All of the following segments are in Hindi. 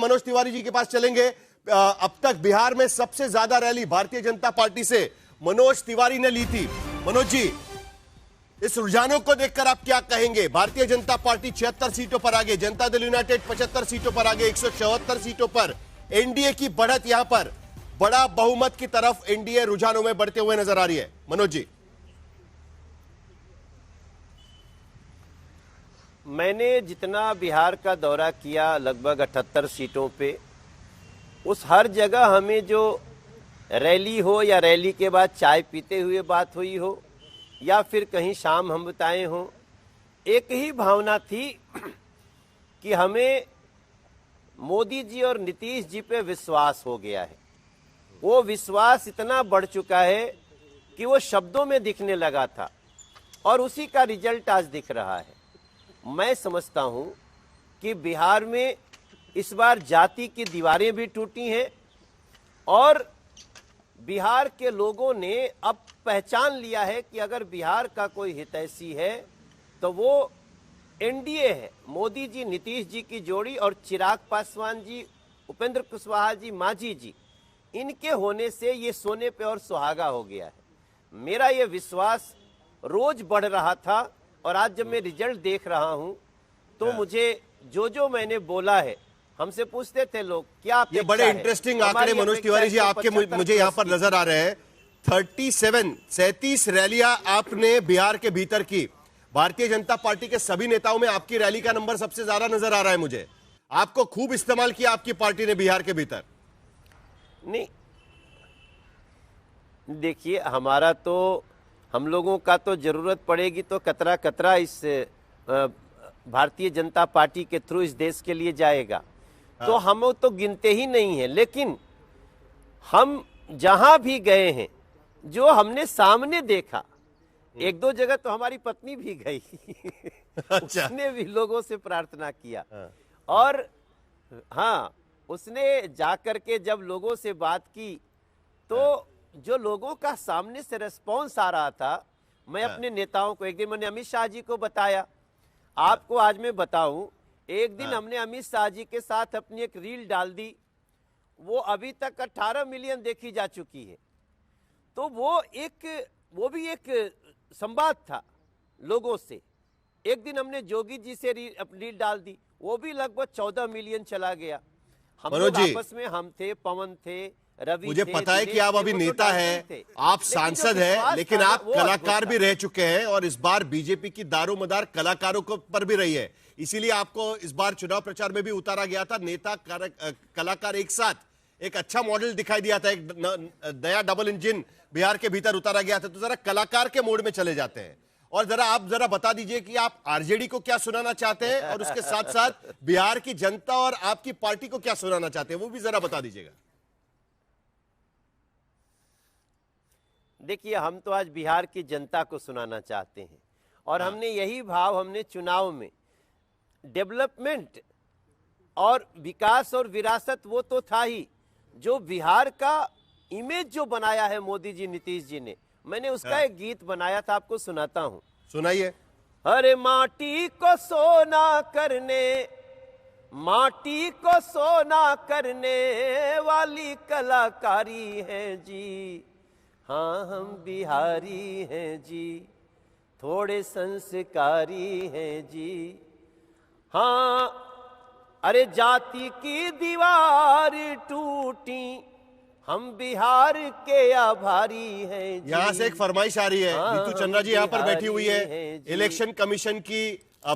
मनोज तिवारी जी के पास चलेंगे। अब तक बिहार में सबसे ज्यादा रैली भारतीय जनता पार्टी से मनोज तिवारी ने ली थी। मनोज जी, इस रुझानों को देखकर आप क्या कहेंगे? भारतीय जनता पार्टी 76 सीटों पर आगे, जनता दल यूनाइटेड 75 सीटों पर आगे, 174 सीटों पर एनडीए की बढ़त यहां पर बड़ा बहुमत की तरफ एनडीए रुझानों में बढ़ते हुए नजर आ रही है। मनोज जी, मैंने जितना बिहार का दौरा किया लगभग 78 सीटों पे, उस हर जगह हमें जो रैली हो या रैली के बाद चाय पीते हुए बात हुई हो या फिर कहीं शाम हम बताए हों, एक ही भावना थी कि हमें मोदी जी और नीतीश जी पे विश्वास हो गया है। वो विश्वास इतना बढ़ चुका है कि वो शब्दों में दिखने लगा था और उसी का रिजल्ट आज दिख रहा है। मैं समझता हूं कि बिहार में इस बार जाति की दीवारें भी टूटी हैं और बिहार के लोगों ने अब पहचान लिया है कि अगर बिहार का कोई हितैषी है तो वो एनडीए है। मोदी जी नीतीश जी की जोड़ी और चिराग पासवान जी, उपेंद्र कुशवाहा जी, मांझी जी, इनके होने से ये सोने पे और सुहागा हो गया है। मेरा ये विश्वास रोज बढ़ रहा था और आज जब मैं रिजल्ट देख रहा हूं तो मुझे जो मैंने बोला है, हमसे पूछते थे लोग क्या ये बड़े इंटरेस्टिंग आंकड़े मनोज तिवारी जी आपके मुझे यहां पर नजर आ रहे हैं। 37 रैलियां आपने बिहार के भीतर की। भारतीय जनता पार्टी के सभी नेताओं में आपकी रैली का नंबर सबसे ज्यादा नजर आ रहा है मुझे। आपको खूब इस्तेमाल किया आपकी पार्टी ने बिहार के भीतर। नहीं, देखिए, हमारा तो, हम लोगों का तो जरूरत पड़ेगी तो कतरा कतरा इस भारतीय जनता पार्टी के थ्रू इस देश के लिए जाएगा। तो हम तो गिनते ही नहीं है, लेकिन हम जहां भी गए हैं जो हमने सामने देखा, एक दो जगह तो हमारी पत्नी भी गई अच्छा। उसने भी लोगों से प्रार्थना किया और हाँ, उसने जाकर के जब लोगों से बात की तो जो लोगों का सामने से रेस्पॉन्स आ रहा था, मैं अपने नेताओं को, एक दिन मैंने अमित शाह जी को बताया, आपको आज मैं बताऊं, एक दिन हमने अमित शाह जी के साथ अपनी एक रील डाल दी, वो अभी तक 18 मिलियन देखी जा चुकी है। तो वो भी एक संवाद था लोगों से। एक दिन हमने जोगी जी से रील डाल दी, वो भी लगभग 14 मिलियन चला गया। हम लोग आपस में, हम थे, पवन थे, रवि, मुझे पता है कि आप अभी नेता हैं, आप सांसद हैं, लेकिन आप कलाकार भी रह चुके हैं और इस बार बीजेपी की दारोमदार कलाकारों को पर भी रही है। इसीलिए आपको इस बार चुनाव प्रचार में भी उतारा गया था। नेता कलाकार एक साथ एक अच्छा मॉडल दिखाई दिया था, एक नया डबल इंजन बिहार के भीतर उतारा गया था। तो जरा कलाकार के मोड में चले जाते हैं और आप जरा बता दीजिए कि आप आरजेडी को क्या सुनाना चाहते हैं और उसके साथ साथ बिहार की जनता और आपकी पार्टी को क्या सुनाना चाहते हैं, वो भी जरा बता दीजिएगा। देखिए, हम तो आज बिहार की जनता को सुनाना चाहते हैं और हमने यही भाव, हमने चुनाव में डेवलपमेंट और विकास और विरासत वो तो था ही, जो बिहार का इमेज जो बनाया है मोदी जी, नीतीश जी ने, मैंने उसका एक गीत बनाया था, आपको सुनाता हूं। सुनाइए। अरे माटी को सोना करने, माटी को सोना करने वाली कलाकारी है जी, हाँ हम बिहारी हैं जी, थोड़े संस्कारी हैं जी। हाँ, अरे जाति की दीवार टूटी, हम बिहार के आभारी हैं जी। यहां से एक फरमाइश आ रही है, नीतू चंद्रा जी यहां पर बैठी हुई है, इलेक्शन कमीशन की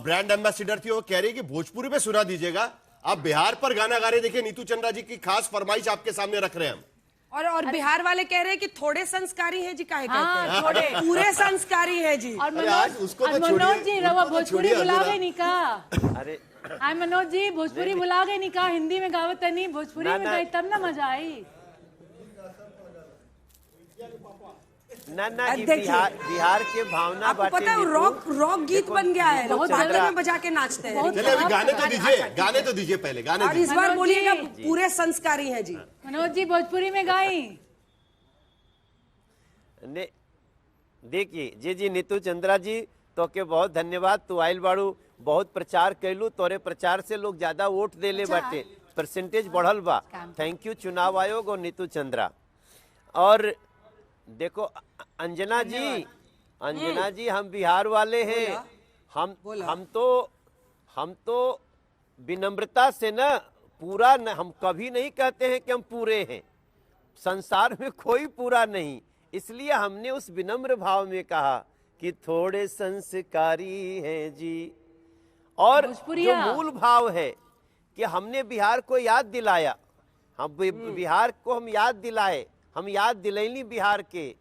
ब्रांड एम्बेसडर थी, वो कह रही है कि भोजपुरी में सुना दीजिएगा। आप बिहार पर गाना गा रहे, देखिए नीतू चंद्रा जी की खास फरमाइश आपके सामने रख रहे हैं हम। और बिहार वाले कह रहे हैं कि थोड़े संस्कारी है जी, काहे कहते हैं? थोड़े पूरे संस्कारी है जी। और मनोज जी रवा भोजपुरी बुलावे नहीं का? अरे मनोज जी भोजपुरी बुलावे नहीं का? हिंदी में गावत नहीं, भोजपुरी में गाई तब ना मजा आई। ना बिहार के भावना, आपको पता है रॉक गीत बन गया है, लोग भांगड़े में बजा के नाचते हैं। चलिए अभी गाने तो दीजिए पहले, गाने। और इस बार बोलिएगा पूरे संस्कारी है जी। मनोज जी भोजपुरी में गाई। देखिए जी नीतू चंद्रा जी, तो के बहुत धन्यवाद। तू आइल बाड़ू, बहुत प्रचार कैलू, तोरे प्रचार से लोग ज्यादा वोट देले बाटे। परसेंटेज बढ़ल बा। थैंक यू चुनाव आयोग और नीतू चंद्रा। और देखो अंजना जी हम बिहार वाले हैं। हम तो विनम्रता से ना पूरा न, हम कभी नहीं कहते हैं कि हम पूरे हैं। संसार में कोई पूरा नहीं, इसलिए हमने उस विनम्र भाव में कहा कि थोड़े संस्कारी हैं जी। और जो मूल भाव है कि हमने बिहार को याद दिलाया, हम बिहार को हम याद दिलाए, हम याद दिलैनी बिहार के।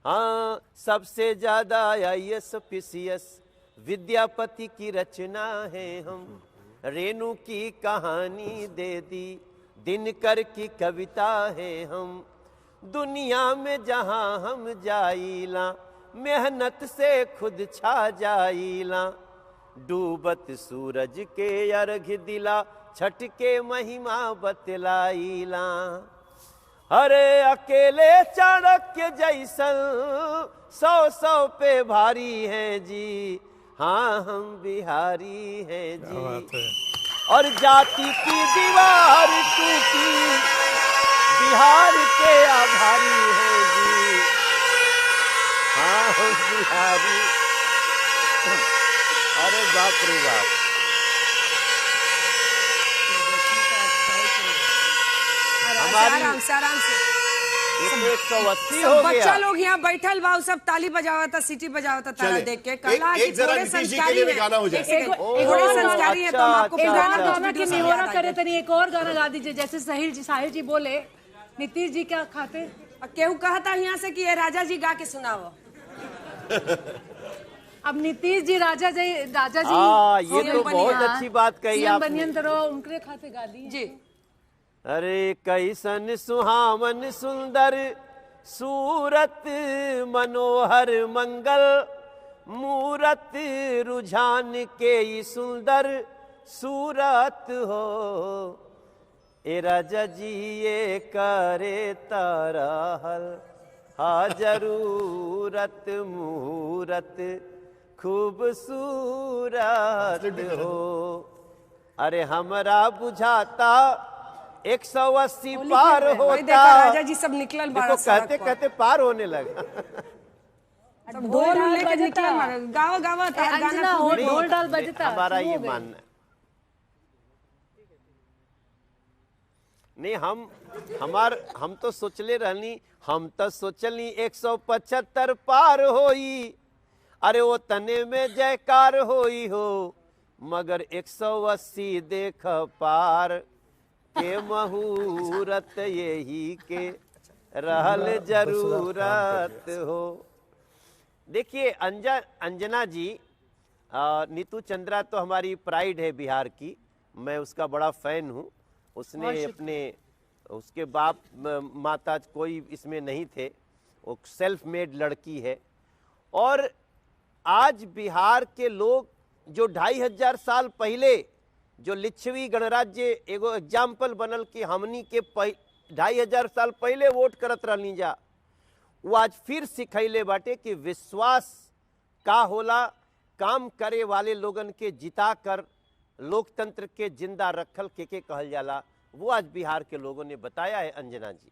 हाँ, सबसे ज्यादा IAS PCS विद्यापति की रचना है हम। रेणु की कहानी दे दी, दिनकर की कविता है हम। दुनिया में जहां हम जाइला, मेहनत से खुद छा जाइला। डूबत सूरज के अर्घ दिला, छठ के महिमा बतलाइला। अरे अकेले चाणक्य जैसन 100 पे भारी हैं जी। हाँ हम बिहारी हैं जी। और जाति की दीवार टूटी, बिहार के आभारी हैं जी। हाँ हम बिहारी। अरे बाप रे बाप। आराम से 180 हो गया। बच्चा लोग यहाँ बैठल बा, सब ताली बजावा था, सीटी बजावा था तारा देख के। कला एक जरा नीतीश जी के लिए भी गाना हो जाए। थोड़े संस्कारी है तो हम आपको एक और गाना की निहोरा करे तनी, एक और गाना गा दीजिए। जैसे साहिल जी बोले नीतीश जी क्या खाते, केहू कहा था यहाँ से कि ये राजा जी गा के सुनाओ। अब नीतीश जी राजा जी ये तो बहुत अच्छी बात कही आपने। बनियन तो उनके खाते गा दी जी। अरे कैसन सुहावन सुंदर सूरत, मनोहर मंगल मूरत, रुझान के ई सुंदर सूरत हो। ए राजा जी ये करे तरहल हा जरूरत, मूरत खूबसूरत हो। अरे हमरा बुझाता 180 पार होता। राजा जी सब निकलल देखो कहते कहते पार होने लगा। ढोल लेके निकलल, गावा गावा गाना ढोल डाल बजता। हमारा ये मानना नहीं, हम तो सोचले रहनी, हम तो सोचली 175 पार होई। अरे वो तने में जयकार होई हो, मगर 180 देख पार के मुहूर्त यही के रहल जरूरत हो। देखिए अंजना जी, नीतू चंद्रा तो हमारी प्राइड है बिहार की, मैं उसका बड़ा फैन हूँ। उसने अपने उसके बाप माता कोई इसमें नहीं थे, वो सेल्फ मेड लड़की है। और आज बिहार के लोग जो 2500 साल पहले जो लिच्छवी गणराज्य एगो एग्जाम्पल बनल कि हमनी के 2500 साल पहले वोट करत रहनी जा, वो आज फिर सिखैले बाटे कि विश्वास का होला, काम करे वाले लोगन के जिता कर लोकतंत्र के जिंदा रखल के कहल जाला, वो आज बिहार के लोगों ने बताया है अंजना जी।